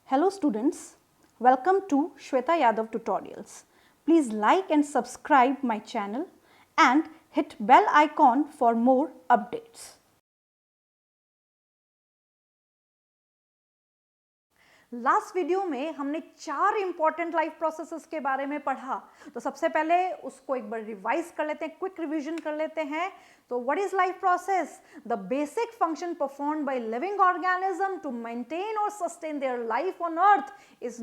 Hello students, welcome to Shweta Yadav Tutorials. Please like and subscribe my channel and hit bell icon for more updates. Last video में हमने 4 important life processes के बारे में पढ़ा। तो सबसे पहले उसको एक बार रिवाइज कर लेते हैं, क्विक रिवीजन कर लेते हैं। तो what is life process? The basic function performed by living organism to maintain और sustain their life on earth is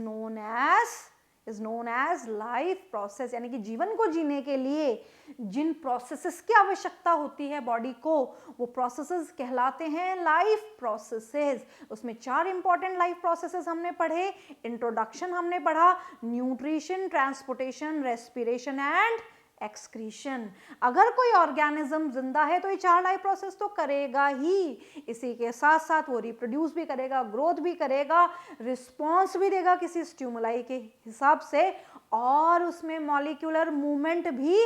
known as life process. यानी कि जीवन को जीने के लिए जिन प्रोसेसेस की आवश्यकता होती है बॉडी को, वो प्रोसेसेस कहलाते हैं लाइफ प्रोसेसेस। उसमें 4 इंपॉर्टेंट लाइफ प्रोसेसेस हमने पढ़े। इंट्रोडक्शन हमने पढ़ा, nutrition, transportation, respiration and excretion. अगर कोई ऑर्गेनिज्म जिंदा है तो ये 4 लाइफ प्रोसेस तो करेगा ही। इसी के साथ साथ वो रिप्रोड्यूस भी करेगा, ग्रोथ भी करेगा, रिस्पॉन्स भी देगा किसी स्टिमुलाई के हिसाब से, और उसमें मॉलिक्यूलर मूवमेंट भी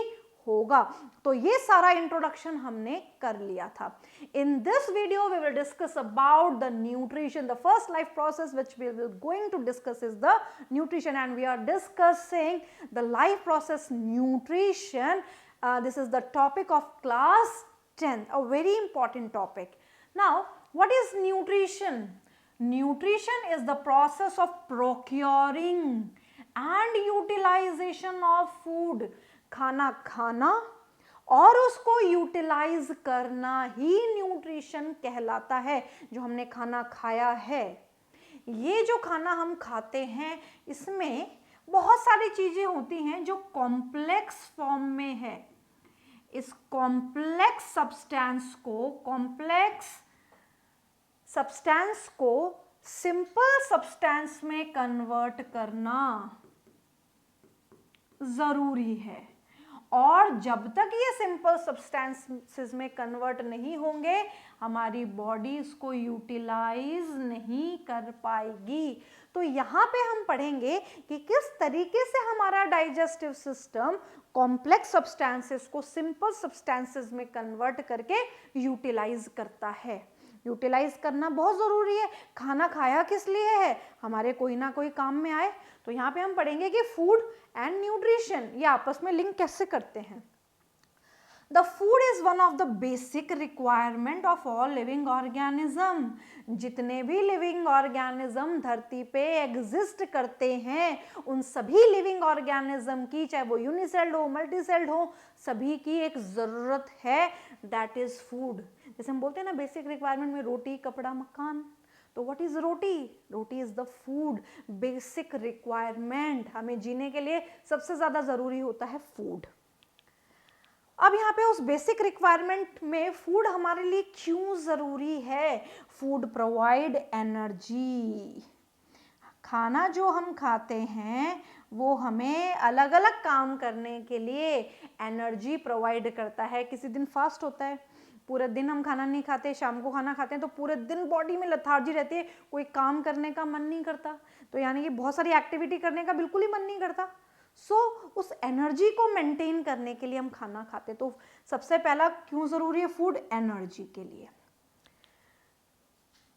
होगा। तो ये सारा इंट्रोडक्शन हमने कर लिया था। In this video we will discuss about the nutrition. The first life process which we will going to discuss is the nutrition, and we are discussing the life process nutrition. This is the topic of class 10th, a very important topic. Now, what is nutrition? Nutrition is the process of procuring and utilization of food. खाना खाना और उसको utilise करना ही nutrition कहलाता है। जो हमने खाना खाया है, ये जो खाना हम खाते हैं, इसमें बहुत सारी चीजें होती हैं जो कॉम्प्लेक्स फॉर्म में है। इस कॉम्प्लेक्स सब्सटेंस को सिंपल सब्सटेंस में कन्वर्ट करना जरूरी है। और जब तक ये सिंपल सब्सटेंसेस में कन्वर्ट नहीं होंगे, हमारी बॉडी इसको यूटिलाइज नहीं कर पाएगी। तो यहाँ पे हम पढ़ेंगे कि किस तरीके से हमारा डाइजेस्टिव सिस्टम कॉम्प्लेक्स सब्सटेंसेस को सिंपल सब्सटेंसेस में कन्वर्ट करके यूटिलाइज करता है। यूटिलाइज करना बहुत ज़रूरी है। खाना खाया किस लिए है? हमारे कोई ना कोई काम में आए। तो यहाँ पे हम पढ़ेंगे कि फूड एंड न्यूट्रिशन ये आपस में लिंक कैसे करते हैं। The food is one of the basic requirement of all living organism. जितने भी लिविंग ऑर्गेनिज्म धरती पे एग्जिस्ट करते हैं, उन सभी लिविंग ऑर्गेनिज्म की, चाहे वो यूनिसेल्ड हो, मल्टीसेल्ड हो, सभी की एक जरूरत है, दैट इज फूड। जैसे हम बोलते हैं ना बेसिक रिक्वायरमेंट में रोटी, कपड़ा, मकान, तो what is roti? Roti is the food. Basic requirement, हमें जीने के लिए सबसे ज्यादा जरूरी होता है फूड। अब यहाँ पे उस बेसिक रिक्वायरमेंट में फूड हमारे लिए क्यों जरूरी है? Food provide energy. खाना जो हम खाते हैं वो हमें अलग अलग काम करने के लिए एनर्जी प्रोवाइड करता है। किसी दिन फास्ट होता है, पूरे दिन हम खाना नहीं खाते, शाम को खाना खाते हैं, तो पूरे दिन बॉडी में लेथार्जी रहती है, कोई काम करने का मन नहीं करता, तो यानी कि बहुत सारी एक्टिविटी करने का बिल्कुल ही मन नहीं करता। उस एनर्जी को मेंटेन करने के लिए हम खाना खाते। तो सबसे पहला क्यों जरूरी है फूड? एनर्जी के लिए,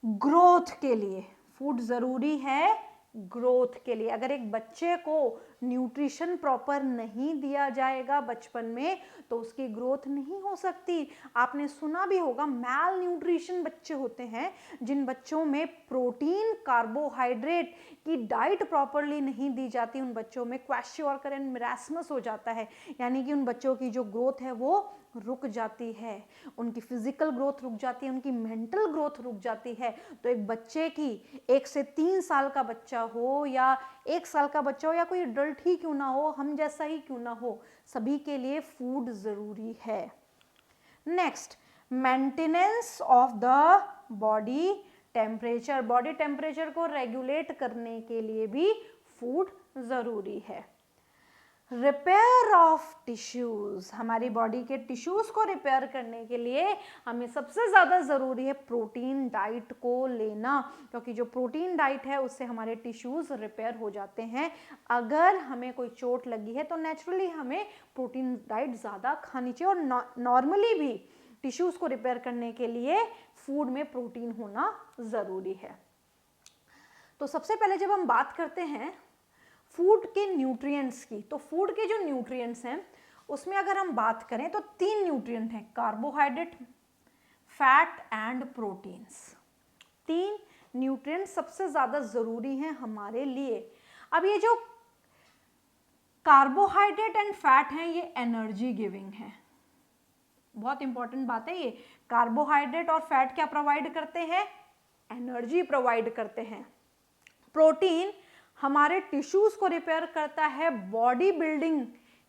ग्रोथ के लिए। फूड जरूरी है ग्रोथ के लिए। अगर एक बच्चे को न्यूट्रिशन प्रॉपर नहीं दिया जाएगा बचपन में, तो उसकी ग्रोथ नहीं हो सकती। आपने सुना भी होगा, मैल न्यूट्रिशन बच्चे होते हैं जिन बच्चों में प्रोटीन, कार्बोहाइड्रेट की डाइट प्रॉपरली नहीं दी जाती। उन बच्चों में क्वैशियोरकर एंड मरास्मस हो जाता है, यानी कि उन बच्चों की जो ग्रोथ है वो रुक जाती है, उनकी फिजिकल ग्रोथ रुक जाती है, उनकी मेंटल ग्रोथ रुक जाती है। तो एक बच्चे की, 1 से 3 साल का बच्चा हो या 1 साल का बच्चा हो या कोई एडल्ट ही क्यों ना हो, हम जैसा ही क्यों ना हो, सभी के लिए फूड जरूरी है। Next, maintenance of the body temperature. Body temperature को रेगुलेट करने के लिए भी फूड जरूरी है। रिपेयर ऑफ टिश्यूज, हमारी बॉडी के टिश्यूज को रिपेयर करने के लिए हमें सबसे ज़्यादा ज़रूरी है प्रोटीन डाइट को लेना, क्योंकि जो प्रोटीन डाइट है उससे हमारे टिश्यूज रिपेयर हो जाते हैं। अगर हमें कोई चोट लगी है तो नेचुरली हमें प्रोटीन डाइट ज़्यादा खानी चाहिए, और नॉर्मली भी टिश्यूज को रिपेयर करने के लिए फूड में प्रोटीन होना ज़रूरी है। तो सबसे पहले जब हम बात करते हैं फूड के न्यूट्रिएंट्स की, तो फूड के जो न्यूट्रिएंट्स हैं उसमें अगर हम बात करें तो 3 न्यूट्रिएंट हैं, carbohydrate, fat and proteins. 3 nutrients सबसे ज़्यादा ज़रूरी हैं हमारे लिए। अब ये जो कार्बोहाइड्रेट एंड फैट हैं ये एनर्जी गिविंग है, बहुत इंपॉर्टेंट बात है ये। कार्बोहाइड्रेट और फैट क्या प्रोवाइड करते हैं? एनर्जी प्रोवाइड करते हैं। प्रोटीन हमारे टिश्यूज को रिपेयर करता है, बॉडी बिल्डिंग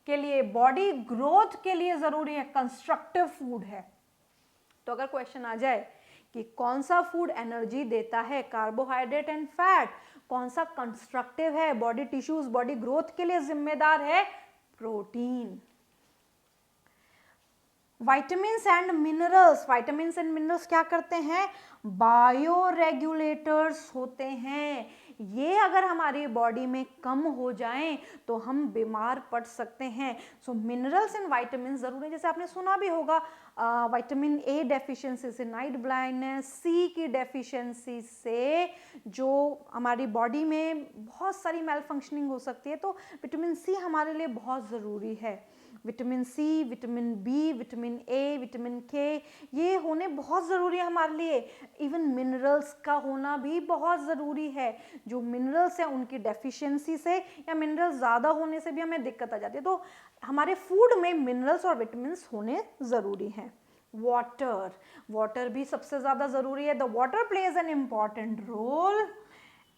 के लिए, बॉडी ग्रोथ के लिए जरूरी है, कंस्ट्रक्टिव फूड है। तो अगर क्वेश्चन आ जाए कि कौन सा फूड एनर्जी देता है, कार्बोहाइड्रेट एंड फैट, कौन सा कंस्ट्रक्टिव है, बॉडी टिश्यूज, बॉडी ग्रोथ के लिए जिम्मेदार है, protein. Vitamins and minerals, vitamins and minerals क्या करते हैं? बायो रेगुलेटर्स होते हैं। ये अगर हमारी बॉडी में कम हो जाएं तो हम बीमार पड़ सकते हैं। सो मिनरल्स एंड विटामिन्स जरूर है। जैसे आपने सुना भी होगा विटामिन ए डेफिशिएंसी से नाइट ब्लाइंडनेस, सी की डेफिशिएंसी से जो हमारी बॉडी में बहुत सारी मेल फंक्शनिंग हो सकती है, तो विटामिन सी हमारे लिए बहुत ज़रूरी है। Vitamin C, vitamin B, vitamin A, vitamin K, ये होने बहुत ज़रूरी है हमारे लिए। इवन मिनरल्स का होना भी बहुत ज़रूरी है। जो मिनरल्स हैं उनकी डेफिशिएंसी से या मिनरल्स ज़्यादा होने से भी हमें दिक्कत आ जाती है। तो हमारे फूड में मिनरल्स और विटामिन्स होने ज़रूरी हैं। वाटर, वाटर भी सबसे ज़्यादा ज़रूरी है। The water plays an important role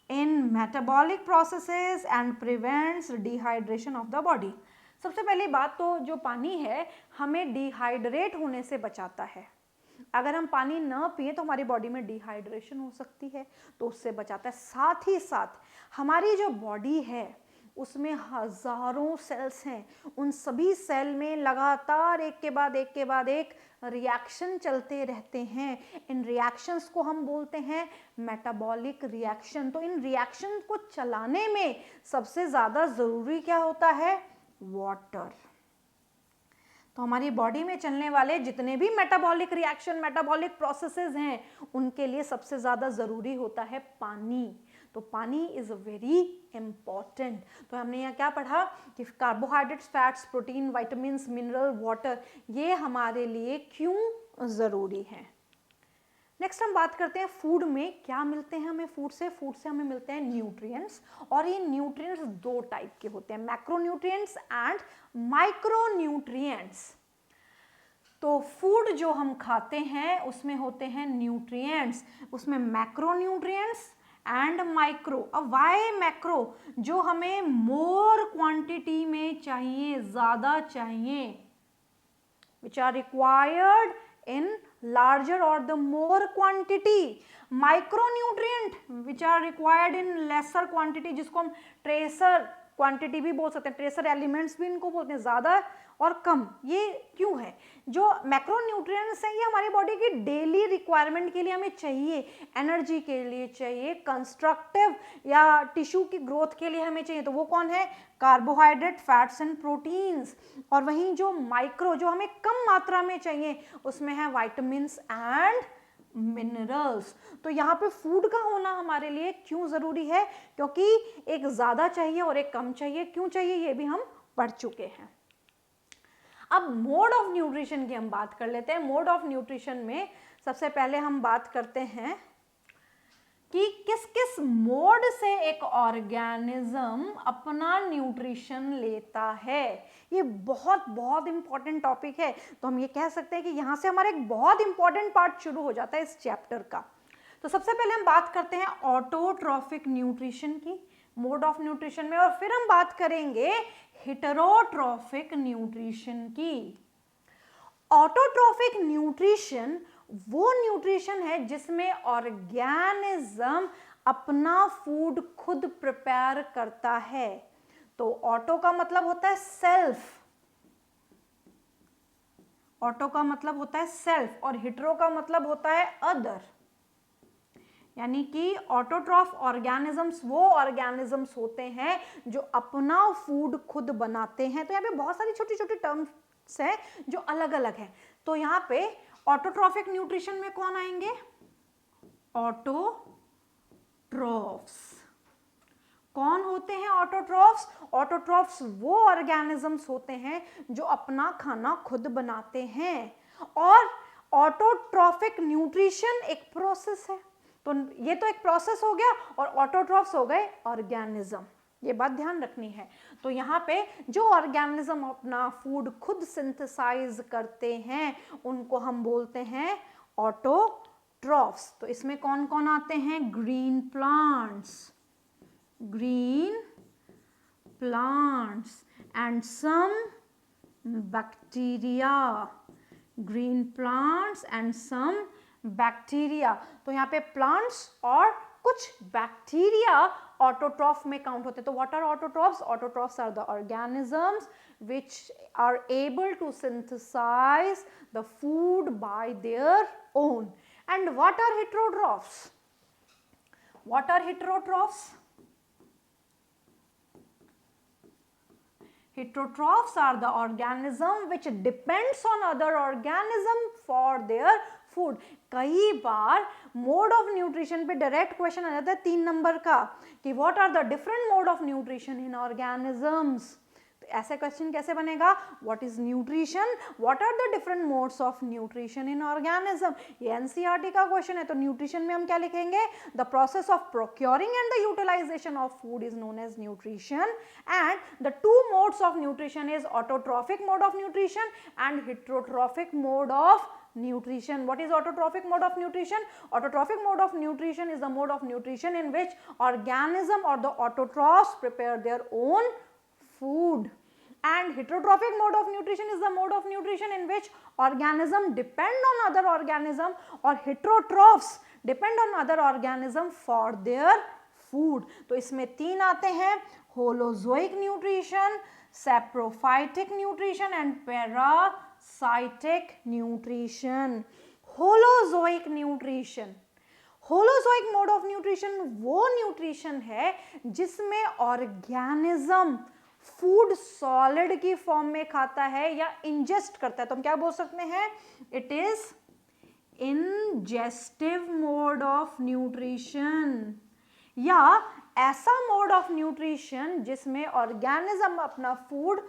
in metabolic processes and prevents dehydration of the body. सबसे पहली बात तो जो पानी है हमें डिहाइड्रेट होने से बचाता है। अगर हम पानी न पिए तो हमारी बॉडी में डिहाइड्रेशन हो सकती है, तो उससे बचाता है। साथ ही साथ हमारी जो बॉडी है उसमें हजारों सेल्स हैं, उन सभी सेल में लगातार एक के बाद एक रिएक्शन चलते रहते हैं। इन रिएक्शंस को हम बोलते हैं मेटाबॉलिक रिएक्शन। तो इन रिएक्शन को चलाने में सबसे ज़्यादा ज़रूरी क्या होता है? वाटर। तो हमारी बॉडी में चलने वाले जितने भी मेटाबॉलिक रिएक्शन, मेटाबॉलिक प्रोसेसेस हैं, उनके लिए सबसे ज़्यादा ज़रूरी होता है पानी। तो पानी इज़ वेरी इंपॉर्टेंट। तो हमने यहाँ क्या पढ़ा कि carbohydrates, fats, protein, vitamins, mineral, water, ये हमारे लिए क्यों ज़रूरी हैं। नेक्स्ट हम बात करते हैं फूड में क्या मिलते हैं हमें फूड से हमें मिलते हैं न्यूट्रिएंट्स। और ये न्यूट्रिएंट्स 2 टाइप के होते हैं, मैक्रोन्यूट्रिएंट्स एंड माइक्रोन्यूट्रिएंट्स। तो फूड जो हम खाते हैं उसमें होते हैं न्यूट्रिएंट्स, उसमें मैक्रोन्यूट्रिएंट्स एंड माइक्रो। अब वाई मैक्रो? जो हमें मोर क्वांटिटी में चाहिए, ज्यादा चाहिए, which are required in larger or the more quantity. Micronutrient which are required in lesser quantity, जिसको हम ट्रेसर क्वांटिटी भी बोल सकते हैं, ट्रेसर एलिमेंट्स भी इनको बोलते हैं, ज़्यादा और कम। ये क्यों है? जो मैक्रोन्यूट्रिएंट्स हैं ये हमारी बॉडी की डेली रिक्वायरमेंट के लिए हमें चाहिए, एनर्जी के लिए चाहिए, कंस्ट्रक्टिव या टिश्यू की ग्रोथ के लिए हमें चाहिए। तो वो कौन है? Carbohydrate, fats and proteins. और वहीं जो माइक्रो, जो हमें कम मात्रा में चाहिए, उसमें है विटामिन्स एंड मिनरल्स। तो यहाँ पे फूड का होना हमारे लिए क्यों जरूरी है? क्योंकि एक ज्यादा चाहिए और एक कम चाहिए। क्यों चाहिए ये भी हम पढ़ चुके हैं। अब मोड ऑफ न्यूट्रिशन की हम बात कर लेते हैं। मोड ऑफ न्यूट्रिशन में सबसे पहले हम बात करते हैं कि किस किस मोड से एक ऑर्गेनिज्म अपना न्यूट्रिशन लेता है। ये बहुत बहुत इंपॉर्टेंट टॉपिक है। तो हम ये कह सकते हैं कि यहाँ से हमारा एक बहुत इंपॉर्टेंट पार्ट शुरू हो जाता है इस चैप्टर का। तो सबसे पहले हम बात करते हैं ऑटोट्रॉफिक न्यूट्रिशन की, मोड ऑफ न्यूट्रिशन में, और फिर हम बात करेंगे हेटेरोट्रॉफिक न्यूट्रिशन की। ऑटोट्रॉफिक न्यूट्रिशन वो न्यूट्रिशन है जिसमें ऑर्गेनिज्म अपना फूड खुद प्रिपेयर करता है। तो ऑटो का मतलब होता है सेल्फ, ऑटो का मतलब होता है सेल्फ, और हेटेरो का मतलब होता है अदर। यानी कि ऑटोट्रॉफ ऑर्गेनिजम्स वो ऑर्गेनिजम्स होते हैं जो अपना फूड खुद बनाते हैं। तो यहाँ पे बहुत सारी छोटी छोटी टर्म्स हैं जो अलग अलग हैं। तो यहाँ पे ऑटोट्रॉफिक न्यूट्रिशन में कौन आएंगे? ऑटोट्रॉफ्स। होते हैं ऑटोट्रॉफ्स? ऑटोट्रॉफ्स वो ऑर्गेनिजम्स होते हैं जो अपना खाना खुद बनाते हैं। और ऑटोट्रॉफिक न्यूट्रिशन एक प्रोसेस है। तो ये तो एक प्रोसेस हो गया और ऑटोट्रॉफ्स हो गए ऑर्गेनिज्म, ये बात ध्यान रखनी है। तो यहाँ पे जो ऑर्गेनिज्म अपना फूड खुद सिंथेसाइज करते हैं उनको हम बोलते हैं ऑटोट्रॉफ्स। तो इसमें कौन कौन आते हैं? Green plants and some bacteria, green plants and some bacteria. तो यहाँ पे प्लांट्स और कुछ बैक्टीरिया ऑटोट्रॉफ में काउंट होते हैं। तो what are autotrophs? Autotrophs are the organisms which are able to synthesize the food by their own. And what are heterotrophs? What are heterotrophs? Heterotrophs are the organism which depends on other organism for their food. कई बार mode of nutrition पे direct question आ जाता है 3 number का कि what are the different mode of nutrition in organisms. तो ऐसे क्वेश्चन कैसे बनेगा? What is nutrition, what are the different modes of nutrition in organism. ये एनसीईआरटी का क्वेश्चन है। तो न्यूट्रिशन में हम क्या लिखेंगे? The process of procuring and the utilization of food is known as nutrition. And the 2 modes of nutrition is autotrophic mode of nutrition and heterotrophic mode of nutrition. What is autotrophic mode of nutrition? Autotrophic mode of nutrition is the mode of nutrition in which organism or the autotrophs prepare their own food. And heterotrophic mode of nutrition is the mode of nutrition in which organism depend on other organism or heterotrophs depend on other organism for their food. तो इसमें 3 आते हैं, holozoic nutrition, saprophytic nutrition and parasitic nutrition. Holozoic nutrition, holozoic mode of nutrition वो nutrition है जिसमें organism food solid की form में खाता है या इंजेस्ट करता है। तो हम क्या बोल सकते हैं? It is ingestive mode of nutrition, या ऐसा मोड ऑफ न्यूट्रिशन जिसमें ऑर्गेनिज्म अपना फूड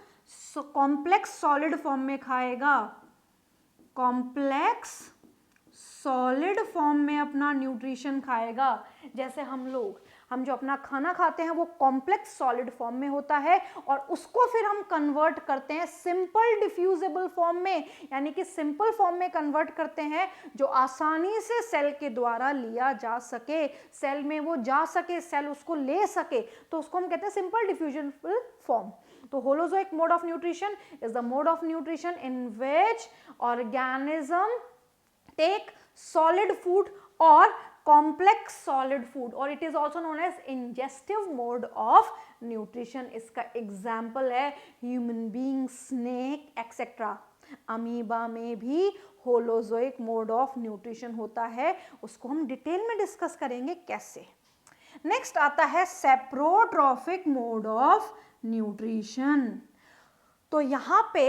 कॉम्प्लेक्स सॉलिड फॉर्म में खाएगा। कॉम्प्लेक्स सॉलिड फॉर्म में अपना न्यूट्रिशन खाएगा। जैसे हम जो अपना खाना खाते हैं वो कॉम्प्लेक्स सॉलिड फॉर्म में होता है और उसको फिर हम कन्वर्ट करते हैं सिंपल डिफ्यूजिबल फॉर्म में, यानी कि सिंपल फॉर्म में कन्वर्ट करते हैं जो आसानी से सेल के द्वारा लिया जा सके, सेल में वो जा सके, सेल उसको ले सके, तो उसको हम कहते हैं सिंपल डिफ्यूजिबल फॉर्म। तो holozoic mode of nutrition is the mode of nutrition in which organism take solid food or complex solid food, or it is also known as ingestive mode of nutrition. इसका example है human being, snake, etc. Amoeba में भी holozoic mode of nutrition होता है, उसको हम detail में discuss करेंगे कैसे। नेक्स्ट आता है सेप्रोट्रॉफिक मोड ऑफ न्यूट्रिशन। तो यहां पे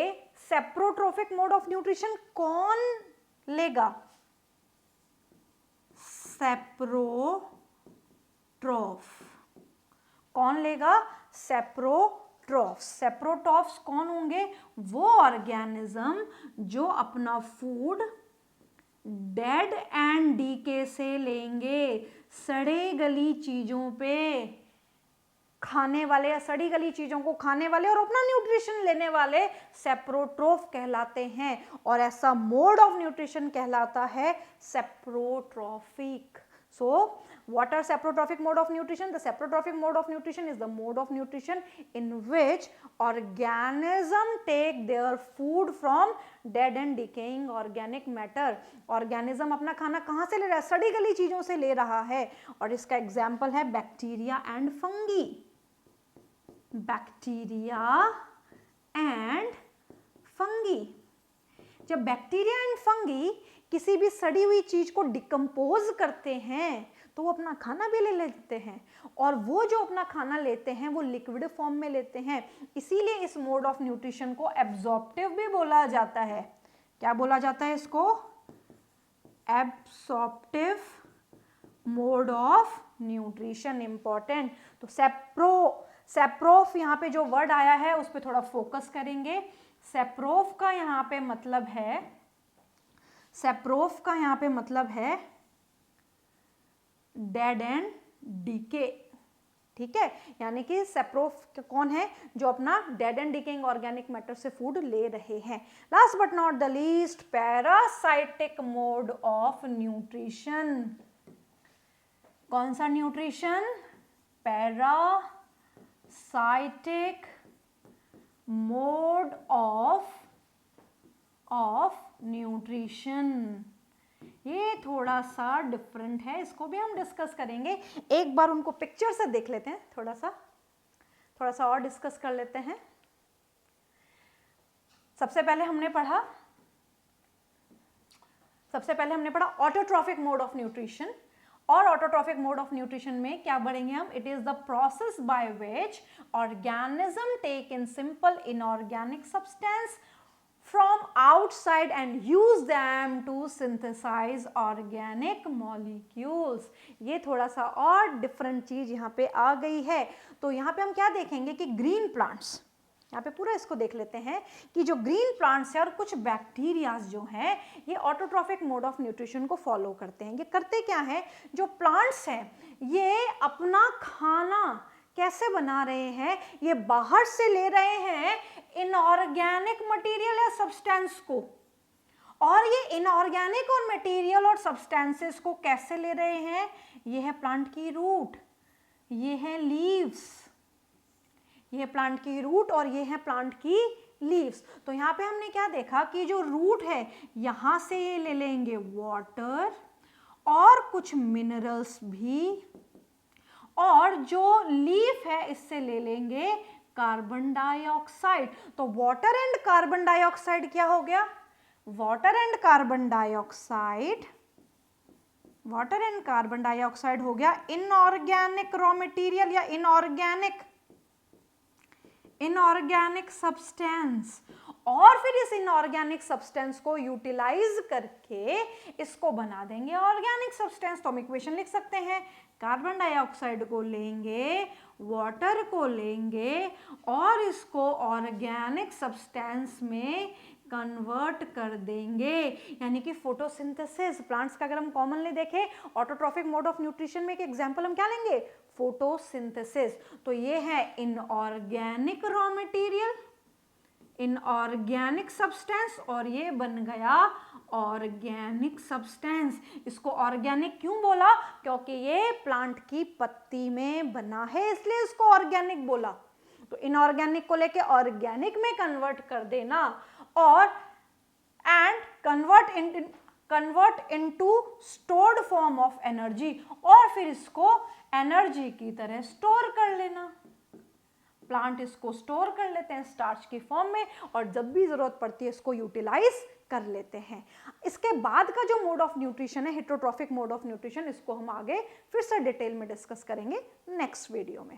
सेप्रोट्रॉफिक मोड ऑफ न्यूट्रिशन कौन लेगा? सेप्रोट्रॉफ कौन लेगा? सेप्रोट्रॉफ्स। सेप्रोट्रॉफ्स कौन होंगे? वो ऑर्गेनिज्म जो अपना फूड डेड एंड डीके से लेंगे, सड़े गली चीजों पे खाने वाले या सड़ी गली चीजों को खाने वाले और अपना न्यूट्रिशन लेने वाले सेप्रोट्रोफ कहलाते हैं। और ऐसा मोड ऑफ न्यूट्रिशन कहलाता है saprotrophic. So what are saprotrophic mode of nutrition? The saprotrophic mode of nutrition is the mode of nutrition in which organism take their food from dead and decaying organic matter. Organism अपना खाना कहाँ से ले रहा है? सड़ी गली चीजों से ले रहा है। और इसका एग्जाम्पल है bacteria and fungi. Bacteria and fungi. जब बैक्टीरिया एंड फंगी किसी भी सड़ी हुई चीज को डिकम्पोज करते हैं तो वो अपना खाना भी ले लेते हैं, और वो जो अपना खाना लेते हैं वो लिक्विड फॉर्म में लेते हैं। इसीलिए इस मोड ऑफ न्यूट्रिशन को एब्जॉर्प्टिव भी बोला जाता है। क्या बोला जाता है इसको? Absorptive mode of nutrition. Important. तो सेप्रोफ यहाँ पे जो वर्ड आया है उस पर थोड़ा फोकस करेंगे। सेप्रोफ का यहाँ पे मतलब है, सेप्रोफ का यहाँ पे मतलब है डेड एंड डीके, ठीक है। यानी कि सेप्रोफ कौन है, जो अपना dead and decaying organic matter से फूड ले रहे हैं। Last but not the least, parasitic mode of nutrition. कौन सा nutrition? Parasitic mode of nutrition. ये थोड़ा सा डिफरेंट है, इसको भी हम डिस्कस करेंगे। एक बार उनको पिक्चर से देख लेते हैं, थोड़ा सा और डिस्कस कर लेते हैं। सबसे पहले हमने पढ़ा ऑटोट्रॉफिक मोड ऑफ न्यूट्रिशन। और ऑटोट्रॉफिक मोड ऑफ न्यूट्रिशन में क्या पढ़ेंगे हम? It is the process by which organism take in simple inorganic substance from outside and use them to synthesize organic molecules। ये थोड़ा सा और डिफरेंट चीज यहाँ पे आ गई है। तो यहाँ पे हम क्या देखेंगे कि ग्रीन प्लांट्स, यहाँ पे पूरा इसको देख लेते हैं कि जो ग्रीन प्लांट्स है और कुछ बैक्टीरियाज जो हैं ये ऑटोट्रॉफिक मोड ऑफ न्यूट्रिशन को फॉलो करते हैं। ये करते क्या है, जो प्लांट्स हैं ये अपना खाना कैसे बना रहे हैं, ये बाहर से ले रहे हैं इनऑर्गेनिक मटेरियल या सब्सटेंस को, और ये इनऑर्गेनिक और मटेरियल और सब्सटेंसेस को कैसे ले रहे हैं? ये है प्लांट की रूट, ये है लीव्स, ये प्लांट की रूट और ये है प्लांट की लीव्स। तो यहाँ पे हमने क्या देखा कि जो रूट है यहाँ से ये ले लेंगे वाटर और कुछ मिनरल्स भी, और जो लीफ है इससे ले लेंगे कार्बन डाइऑक्साइड। तो वाटर एंड कार्बन डाइऑक्साइड क्या हो गया? वाटर एंड कार्बन डाइऑक्साइड हो गया इनऑर्गेनिक रॉ मटेरियल या इनऑर्गेनिक सब्सटेंस। और फिर इस इनऑर्गेनिक सब्सटेंस को यूटिलाइज करके इसको बना देंगे ऑर्गेनिक सब्सटेंस। तो हम इक्वेशन लिख सकते हैं, कार्बन डाइऑक्साइड को लेंगे, वाटर को लेंगे और इसको ऑर्गेनिक सब्सटेंस में कन्वर्ट कर देंगे, यानी कि फोटोसिंथेसिस। प्लांट्स का अगर हम कॉमनली देखें ऑटोट्रॉफिक मोड ऑफ न्यूट्रिशन में एक एग्जांपल हम क्या लेंगे? फोटोसिंथेसिस। तो ये है inorganic raw material, inorganic substance, और ये बन गया ऑर्गेनिक सब्सटेंस। इसको ऑर्गेनिक क्यों बोला? क्योंकि ये प्लांट की पत्ती में बना है, इसलिए इसको ऑर्गेनिक बोला। तो इनऑर्गेनिक को लेके ऑर्गेनिक में कन्वर्ट कर देना और convert into stored form of energy, और फिर इसको एनर्जी की तरह स्टोर कर लेना। प्लांट इसको स्टोर कर लेते हैं स्टार्च की फॉर्म में, और जब भी जरूरत पड़ती है इसको यूटिलाइज कर लेते हैं। इसके बाद का जो मोड ऑफ न्यूट्रिशन है हेटेरोट्रॉफिक मोड ऑफ न्यूट्रिशन, इसको हम आगे फिर से डिटेल में डिस्कस करेंगे नेक्स्ट वीडियो में।